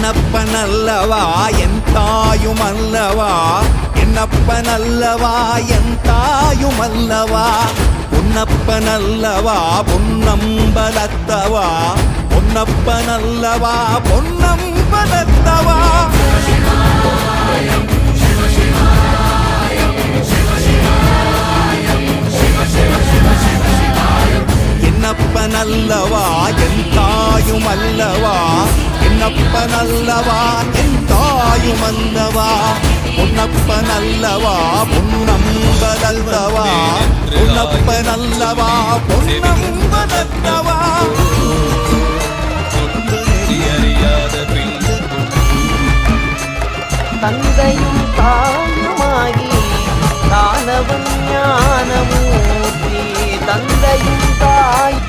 என்னப்பனல்லவா என் தாயுமல்லவா, என்னப்பனல்லவா என் தாயுமல்லவா, பொன்னப்பனல்லவா பொன்னம்பலத்தவா, பொன்னப்பனல்லவா பொன்னம்பலத்தவா. என்னப்பனல்லவா என் தாயுமல்லவா, என்னப்பனல்லவா என் தாயுமல்லவா, பொன்னப்பனல்லவா பொன்னம்பலத்தவா, பொன்னப்பனல்லவா பொன்னம்பலத்தவா. தந்தையும் தாயுமாகி தானவன் ஞானமூர்த்தி, தந்தையும் தாய்